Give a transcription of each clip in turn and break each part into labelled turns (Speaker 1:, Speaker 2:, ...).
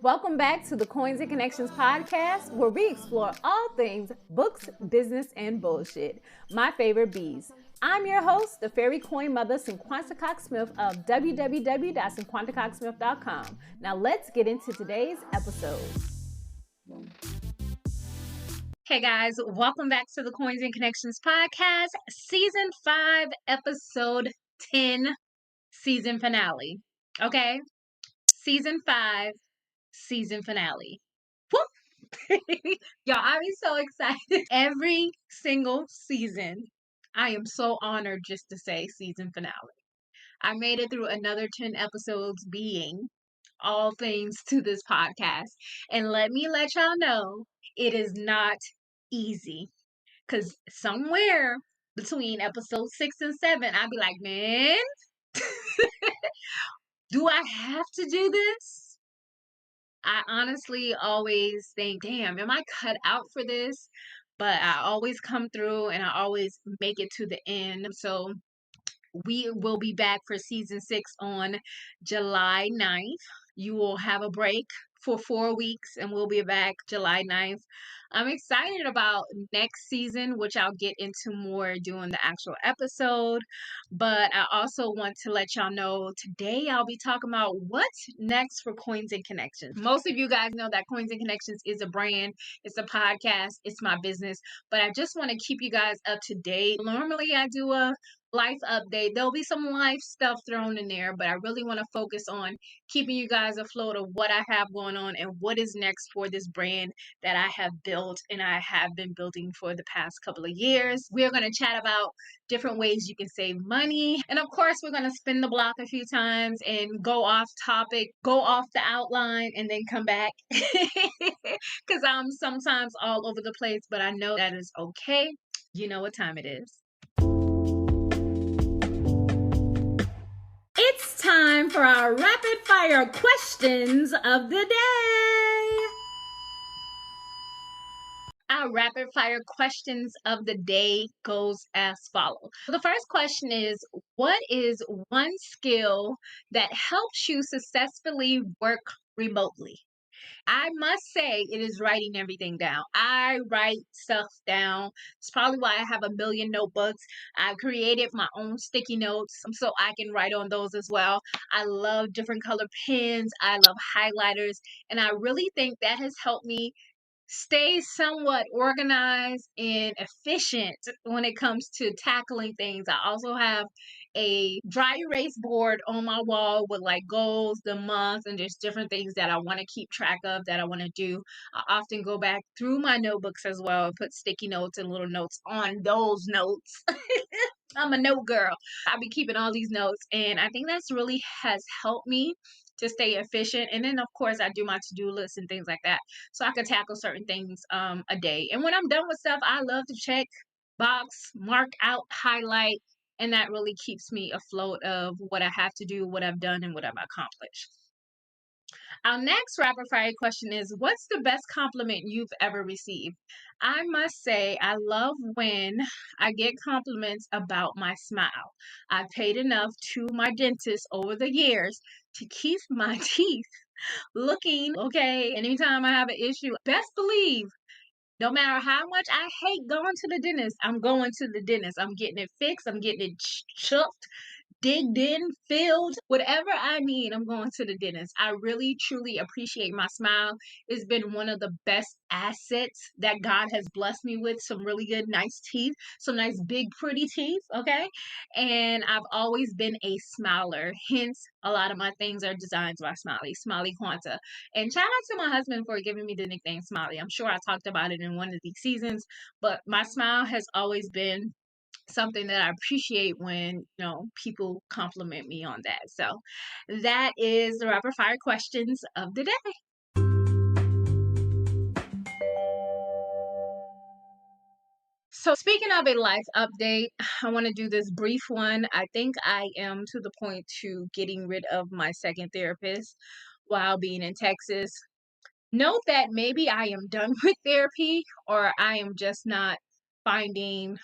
Speaker 1: Welcome back to the Coins and Connections podcast, where we explore all things books, business, and bullshit. My favorite bees. I'm your host, the fairy coin mother, Cinquanta Cox-Smith of www.cinquantacoxsmith.com. Now let's get into today's episode. Hey guys, welcome back to the Coins and Connections podcast, season 5, episode 10, season finale. Okay? Season 5, season finale. Whoop! Y'all, I'm so excited. Every single season, I am so honored just to say season finale. I made it through another 10 episodes being all things to this podcast. And let me let y'all know, it is not easy. Because somewhere between episode 6 and 7, I'll be like, man, do I have to do this? I honestly always think, damn, am I cut out for this? But I always come through and I always make it to the end. So we will be back for season 6 on July 9th. You will have a break for 4 weeks and we'll be back July 9th. I'm excited about next season, which I'll get into more during the actual episode. But I also want to let y'all know today I'll be talking about what's next for Coins and Connections. Most of you guys know that Coins and Connections is a brand, it's a podcast, it's my business. But I just want to keep you guys up to date. Normally I do a life update. There'll be some life stuff thrown in there, but I really want to focus on keeping you guys afloat of what I have going on and what is next for this brand that I have built and I have been building for the past couple of years. We're going to chat about different ways you can save money. And of course, we're going to spin the block a few times and go off topic, go off the outline, and then come back. Because I'm sometimes all over the place, but I know that is okay. You know what time it is. It's time for our rapid fire questions of the day. Our rapid fire questions of the day goes as follows. The first question is, what is one skill that helps you successfully work remotely? I must say it is writing everything down. I write stuff down. It's probably why I have a million notebooks. I created my own sticky notes so I can write on those as well. I love different color pens. I love highlighters. And I really think that has helped me stay somewhat organized and efficient when it comes to tackling things. I also have a dry erase board on my wall with like goals, the month, and just different things that I want to keep track of that I want to do. I often go back through my notebooks as well and put sticky notes and little notes on those notes. I'm a note girl. I'll be keeping all these notes, and I think that's really has helped me to stay efficient. And then, of course, I do my to-do list and things like that, so I can tackle certain things a day. And when I'm done with stuff, I love to check, box, mark out, highlight, and that really keeps me afloat of what I have to do, what I've done, and what I've accomplished. Our next rapid fire question is, what's the best compliment you've ever received? I must say, I love when I get compliments about my smile. I've paid enough to my dentist over the years to keep my teeth looking okay. Anytime I have an issue, best believe, no matter how much I hate going to the dentist, I'm going to the dentist. I'm getting it fixed. I'm getting it chucked, digged in, filled, whatever I need, I'm going to the dentist. I really, truly appreciate my smile. It's been one of the best assets that God has blessed me with. Some really good, nice teeth, some nice, big, pretty teeth, okay? And I've always been a smiler. Hence, a lot of my things are designed by Smiley Quanta. And shout out to my husband for giving me the nickname Smiley. I'm sure I talked about it in one of these seasons, but my smile has always been something that I appreciate when, people compliment me on that. So that is the rapid fire questions of the day. So speaking of a life update, I want to do this brief one. I think I am to the point to getting rid of my second therapist while being in Texas. Note that maybe I am done with therapy or I am just not finding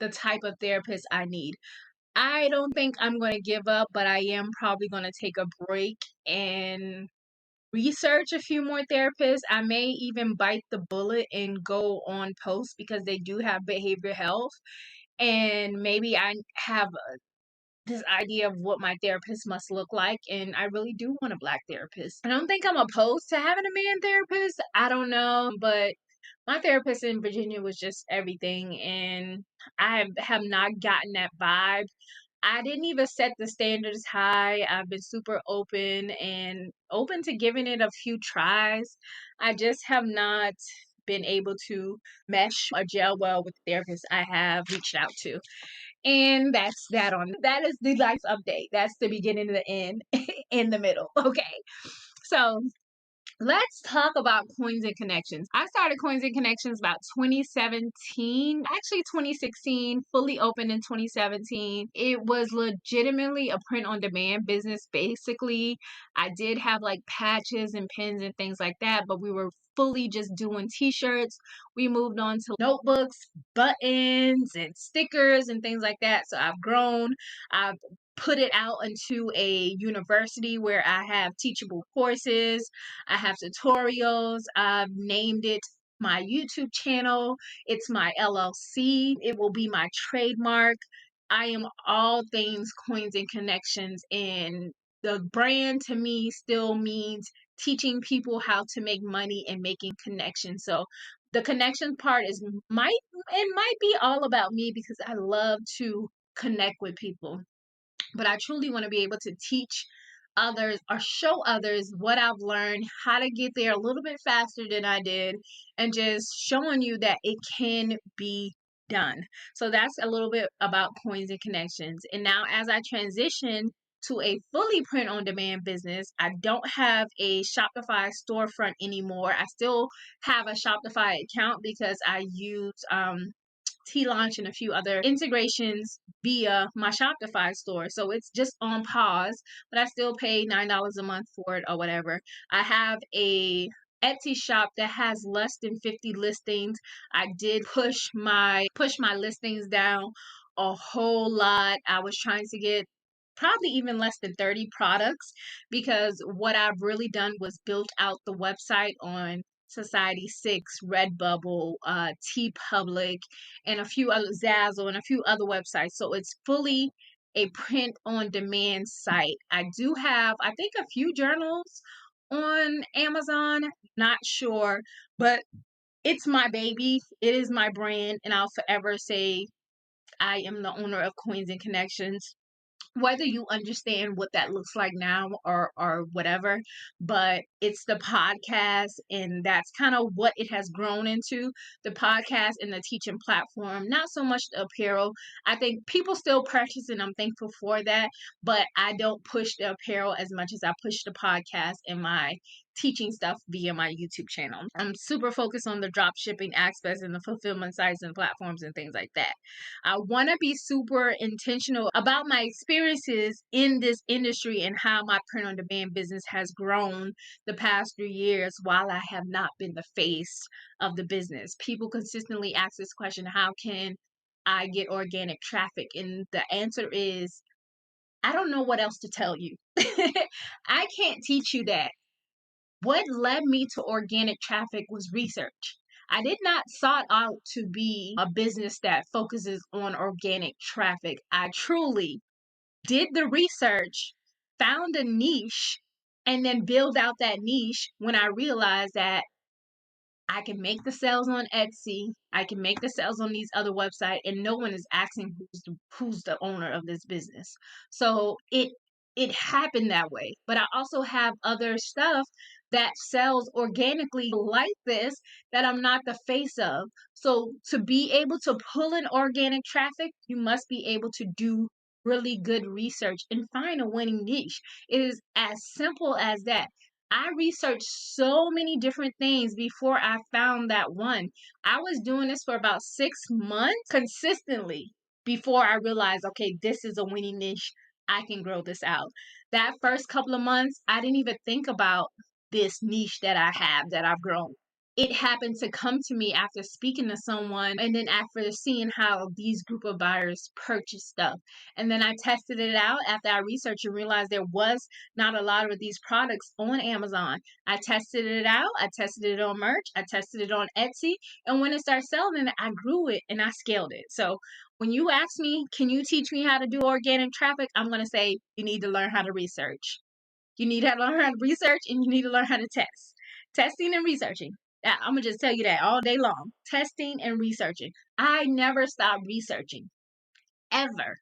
Speaker 1: the type of therapist I need. I don't think I'm going to give up, but I am probably going to take a break and research a few more therapists. I may even bite the bullet and go on post because they do have behavioral health. And maybe I have this idea of what my therapist must look like. And I really do want a Black therapist. I don't think I'm opposed to having a man therapist. I don't know. But my therapist in Virginia was just everything. And I have not gotten that vibe. I didn't even set the standards high. I've been super open and open to giving it a few tries. I just have not been able to mesh or gel well with the therapists I have reached out to. And that's that on that is the life update. That's the beginning and the end in the middle. Okay. So let's talk about Coins and Connections. I started Coins and Connections about 2017, actually 2016, fully opened in 2017. It was legitimately a print on demand business. Basically, I did have like patches and pins and things like that, but we were fully just doing t-shirts. We moved on to notebooks, buttons, and stickers and things like that. So I've grown. I've put it out into a university where I have teachable courses. I have tutorials. I've named it my YouTube channel. It's my LLC. It will be my trademark. I am all things coins and connections. And the brand to me still means teaching people how to make money and making connections. So the connection part is might be all about me because I love to connect with people, but I truly want to be able to teach others or show others what I've learned, how to get there a little bit faster than I did, and just showing you that it can be done. So that's a little bit about Coins and Connections. And now, as I transition to a fully print on demand business, I don't have a Shopify storefront anymore. I still have a Shopify account because I use T-Launch and a few other integrations via my Shopify store. So it's just on pause, but I still pay $9 a month for it or whatever. I have a Etsy shop that has less than 50 listings. I did push my listings down a whole lot. I was trying to get probably even less than 30 products because what I've really done was built out the website on Society6, Redbubble, T Public, and a few other Zazzle and a few other websites. So it's fully a print on demand site. I do have, I think, a few journals on Amazon, not sure, but it's my baby. It is my brand, and I'll forever say I am the owner of Coins and Connections, whether you understand what that looks like now or whatever. But it's the podcast, and that's kind of what it has grown into, the podcast and the teaching platform, not so much the apparel. I think people still purchase, and I'm thankful for that, but I don't push the apparel as much as I push the podcast and my teaching stuff via my YouTube channel. I'm super focused on the drop shipping aspects and the fulfillment sites and platforms and things like that. I want to be super intentional about my experiences in this industry and how my print on demand business has grown the past 3 years while I have not been the face of the business. People consistently ask this question: how can I get organic traffic? And the answer is, I don't know what else to tell you. I can't teach you that. What led me to organic traffic was research. I did not sought out to be a business that focuses on organic traffic. I truly did the research, found a niche, and then build out that niche when I realized that I can make the sales on Etsy, I can make the sales on these other websites, and no one is asking who's the owner of this business. So it happened that way. But I also have other stuff that sells organically like this that I'm not the face of. So to be able to pull in organic traffic, you must be able to do really good research and find a winning niche. It is as simple as that. I researched so many different things before I found that one. I was doing this for about 6 months consistently before I realized, okay, this is a winning niche. I can grow this out. That first couple of months, I didn't even think about this niche that I have that I've grown. it happened to come to me after speaking to someone and then after seeing how these group of buyers purchase stuff. And then I tested it out after I researched and realized there was not a lot of these products on Amazon. I tested it out. I tested it on merch. I tested it on Etsy. And when it started selling, I grew it and I scaled it. So when you ask me, can you teach me how to do organic traffic? I'm going to say you need to learn how to research. You need to learn how to research and you need to learn how to test. Testing and researching. I'm going to just tell you that all day long. Testing and researching. I never stop researching, ever,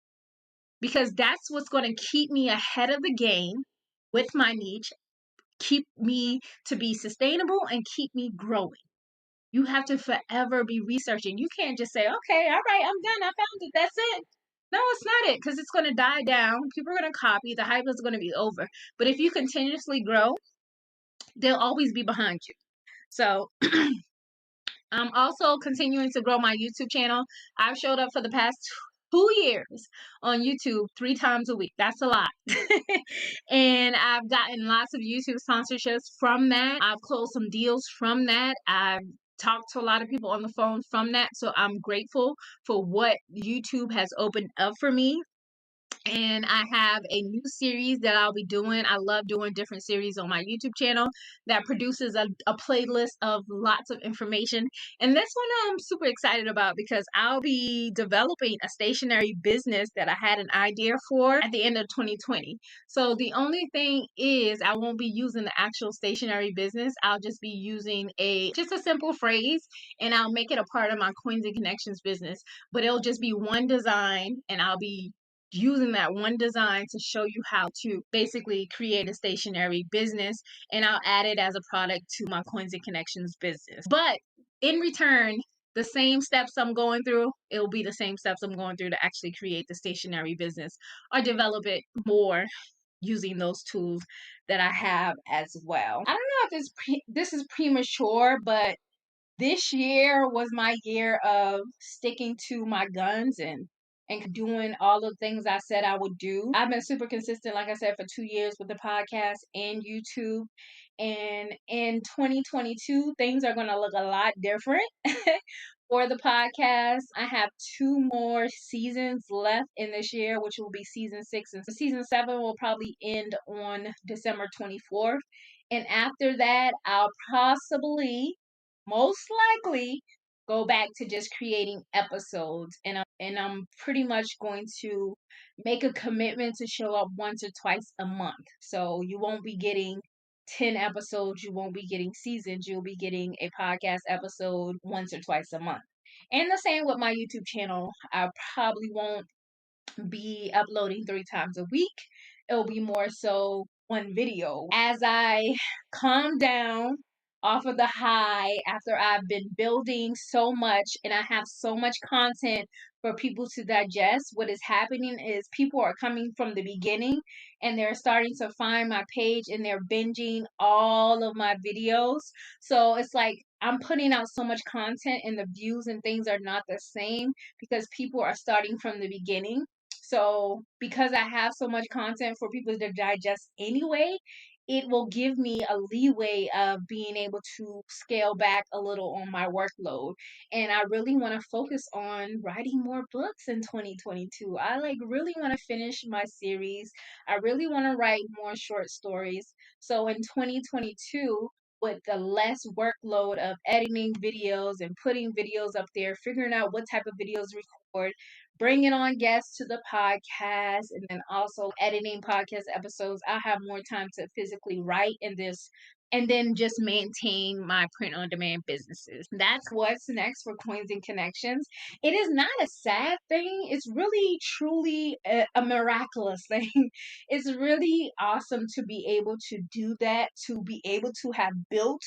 Speaker 1: because that's what's going to keep me ahead of the game with my niche, keep me to be sustainable, and keep me growing. You have to forever be researching. You can't just say, okay, all right, I'm done. I found it. That's it. No, it's not it, because it's going to die down. People are going to copy. The hype is going to be over. But if you continuously grow, they'll always be behind you. So I'm also continuing to grow my YouTube channel. I've showed up for the past 2 years on YouTube 3 times a week. That's a lot. And I've gotten lots of YouTube sponsorships from that. I've closed some deals from that. I've talked to a lot of people on the phone from that. So I'm grateful for what YouTube has opened up for me. And I have a new series that I'll be doing. I love doing different series on my YouTube channel that produces a playlist of lots of information. And this one I'm super excited about because I'll be developing a stationery business that I had an idea for at the end of 2020. So the only thing is I won't be using the actual stationery business. I'll just be using just a simple phrase, and I'll make it a part of my Coins and Connections business. But it'll just be one design, and I'll be using that one design to show you how to basically create a stationery business, and I'll add it as a product to my Coins and Connections business. But in return, the same steps I'm going through, it'll be the same steps I'm going through to actually create the stationery business or develop it more using those tools that I have as well. I don't know if this is premature, but this year was my year of sticking to my guns and doing all the things I said I would do. I've been super consistent, like I said, for 2 years with the podcast and YouTube. And in 2022, things are going to look a lot different for the podcast. I have 2 more seasons left in this year, which will be season 6. And season 7 will probably end on December 24th. And after that, I'll possibly, most likely, go back to just creating episodes, and I'm pretty much going to make a commitment to show up once or twice a month. So you won't be getting 10 episodes, you won't be getting seasons, you'll be getting a podcast episode once or twice a month. And the same with my YouTube channel. I probably won't be uploading 3 times a week. It'll be more so one video. As I calm down off of the high after I've been building so much and I have so much content for people to digest, what is happening is people are coming from the beginning and they're starting to find my page and they're binging all of my videos. So it's like I'm putting out so much content and the views and things are not the same because people are starting from the beginning. So because I have so much content for people to digest anyway, it will give me a leeway of being able to scale back a little on my workload. And I really want to focus on writing more books in 2022. I really want to finish my series. I really want to write more short stories. So in 2022, with the less workload of editing videos and putting videos up there, figuring out what type of videos record, bringing on guests to the podcast, and then also editing podcast episodes, I'll have more time to physically write and then just maintain my print on demand businesses. That's what's next for Coins and Connections. It is not a sad thing. It's really, truly a miraculous thing. It's really awesome to be able to do that, to be able to have built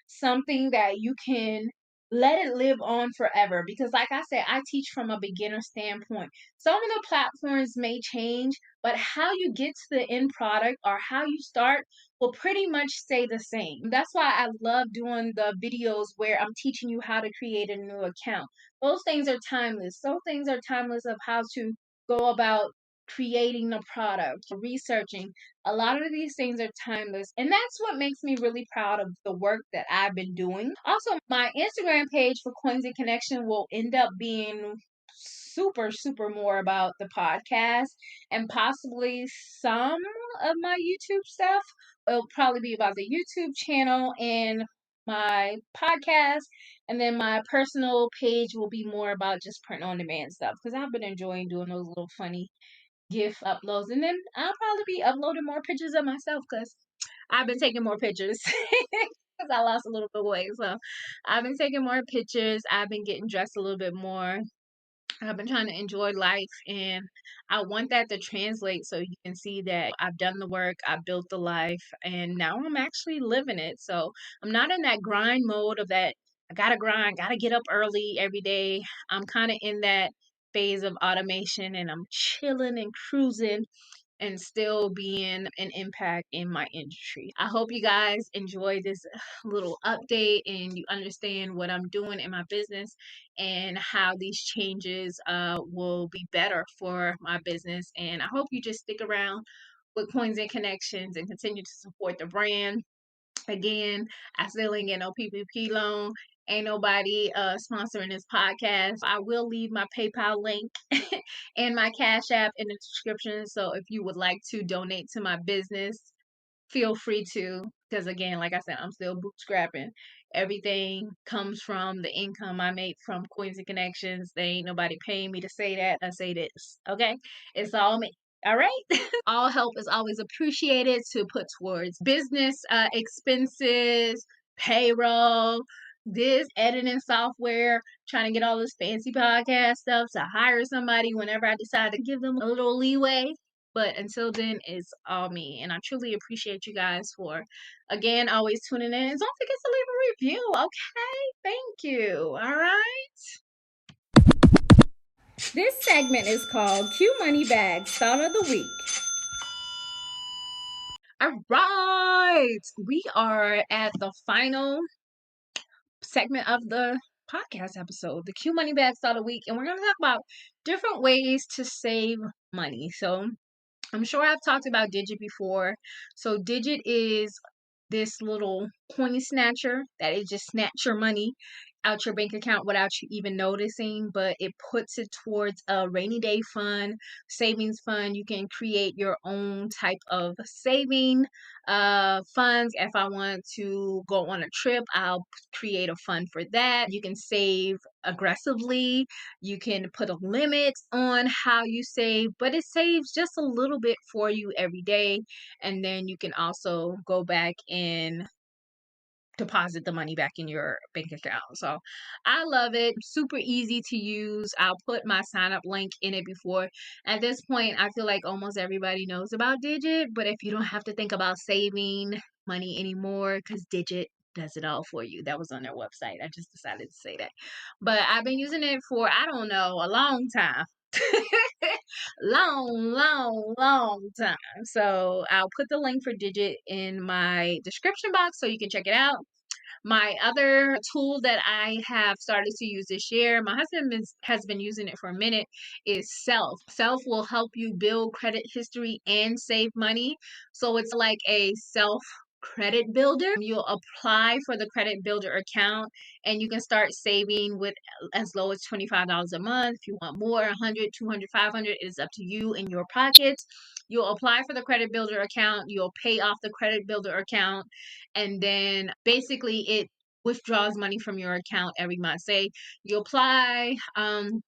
Speaker 1: something that you can let it live on forever. Because like I said, I teach from a beginner standpoint. Some of the platforms may change, but how you get to the end product or how you start will pretty much stay the same. That's why I love doing the videos where I'm teaching you how to create a new account. Those things are timeless. Those things are timeless of how to go about creating the product, researching. A lot of these things are timeless. And that's what makes me really proud of the work that I've been doing. Also, my Instagram page for Coins and Connection will end up being super more about the podcast and possibly some of my YouTube stuff. It'll probably be about the YouTube channel and my podcast, and then my personal page will be more about just print on demand stuff because I've been enjoying doing those little funny gift uploads, and then I'll probably be uploading more pictures of myself because I've been taking more pictures because I lost a little bit of weight. So I've been taking more pictures. I've been getting dressed a little bit more. I've been trying to enjoy life, and I want that to translate so you can see that I've done the work, I built the life, and now I'm actually living it. So I'm not in that grind mode of that I gotta grind, gotta get up early every day. I'm kind of in that phase of automation, and I'm chilling and cruising and still being an impact in my industry. I hope you guys enjoy this little update and you understand what I'm doing in my business and how these changes will be better for my business. And I hope you just stick around with Coins and Connections and continue to support the brand. Again, I still ain't get no PPP loan. Ain't nobody sponsoring this podcast. I will leave my PayPal link and my Cash App in the description. So if you would like to donate to my business, feel free to. Because again, like I said, I'm still bootstrapping. Everything comes from the income I make from Coins and Connections. They ain't nobody paying me to say that. I say this. Okay? It's all me. All right. All help is always appreciated to put towards business expenses, payroll, this editing software, trying to get all this fancy podcast stuff to hire somebody whenever I decide to give them a little leeway. But until then, it's all me. And I truly appreciate you guys for, again, always tuning in. And don't forget to leave a review, okay? Thank you. All right. This segment is called Q Money Bag Thought of the Week. All right. We are at the final segment of the podcast episode, the Q Money Bag Thought of the Week. And we're going to talk about different ways to save money. So I'm sure I've talked about Digit before. So Digit is this little coin snatcher that it just snatch your money out your bank account without you even noticing, but it puts it towards a rainy day fund, savings fund. You can create your own type of saving funds. If I want to go on a trip, I'll create a fund for that. You can save aggressively. You can put a limit on how you save, but it saves just a little bit for you every day. And then you can also go back and deposit the money back in your bank account. So I love it. Super easy to use. I'll put my sign up link in it before. At this point, I feel like almost everybody knows about Digit, but if you don't have to think about saving money anymore, because Digit does it all for you. That was on their website. I just decided to say that. But I've been using it for, I don't know, a long time. long time. So I'll put the link for Digit in my description box so you can check it out. My other tool that I have started to use this year, my husband has been using it for a minute, is Self. Self will help you build credit history and save money. So it's like a self credit builder. You'll apply for the credit builder account and you can start saving with as low as $25 a month. If you want more, 100, 200, 500, it is up to you in your pockets. You'll apply for the credit builder account, you'll pay off the credit builder account, and then basically it withdraws money from your account every month. Say you apply,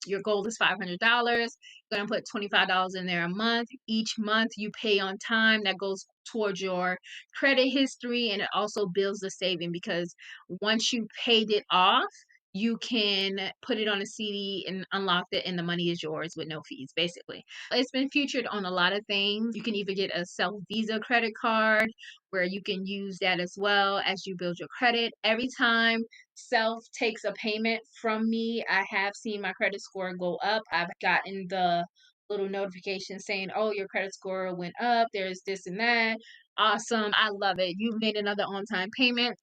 Speaker 1: your goal is $500. You're going to put $25 in there a month. Each month you pay on time. That goes towards your credit history, and it also builds the saving because once you paid it off, you can put it on a CD and unlock it, and the money is yours with no fees, basically. It's been featured on a lot of things. You can even get a Self Visa credit card where you can use that as well as you build your credit. Every time Self takes a payment from me, I have seen my credit score go up. I've gotten the little notification saying, oh, your credit score went up. There's this and that. Awesome. I love it. You've made another on-time payment.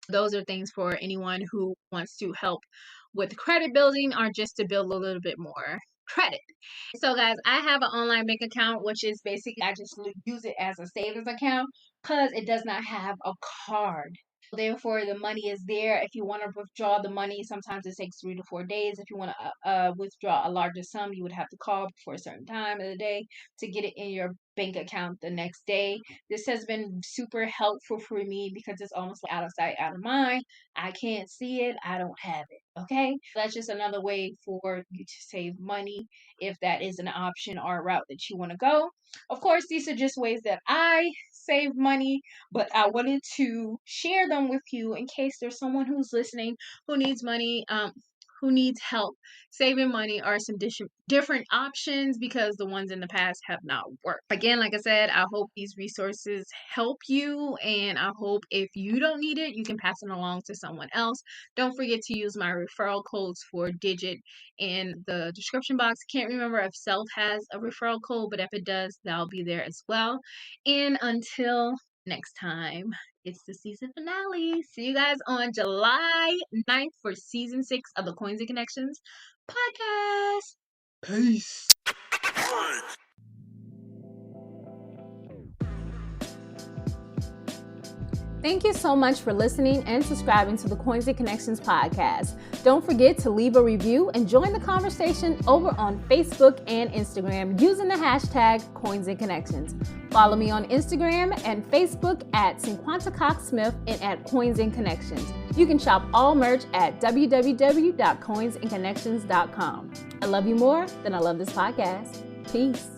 Speaker 1: Those are things for anyone who wants to help with credit building or just to build a little bit more. credit. So guys, I have an online bank account, which is basically I just use it as a savings account because it does not have a card. Therefore, the money is there. If you want to withdraw the money, sometimes it takes 3 to 4 days. If you want to withdraw a larger sum, you would have to call before a certain time of the day to get it in your bank account the next day. This has been super helpful for me because it's almost like out of sight, out of mind. I can't see it. I don't have it. Okay. That's just another way for you to save money if that is an option or a route that you want to go. Of course, these are just ways that I save money, but I wanted to share them with you in case there's someone who's listening who needs money, who needs help saving money, or some different options because the ones in the past have not worked. Again, like I said, I hope these resources help you, and I hope if you don't need it, you can pass it along to someone else. Don't forget to use my referral codes for Digit in the description box. Can't remember if Self has a referral code, but if it does, that'll be there as well. And until next time, it's the season finale. See you guys on July 9th for season 6 of the Coins and Connections podcast. Peace.
Speaker 2: Thank you so much for listening and subscribing to the Coins and Connections podcast. Don't forget to leave a review and join the conversation over on Facebook and Instagram using the hashtag Coins and Connections. Follow me on Instagram and Facebook at Cinquanta Cox-Smith and at Coins and Connections. You can shop all merch at www.coinsandconnections.com. I love you more than I love this podcast. Peace.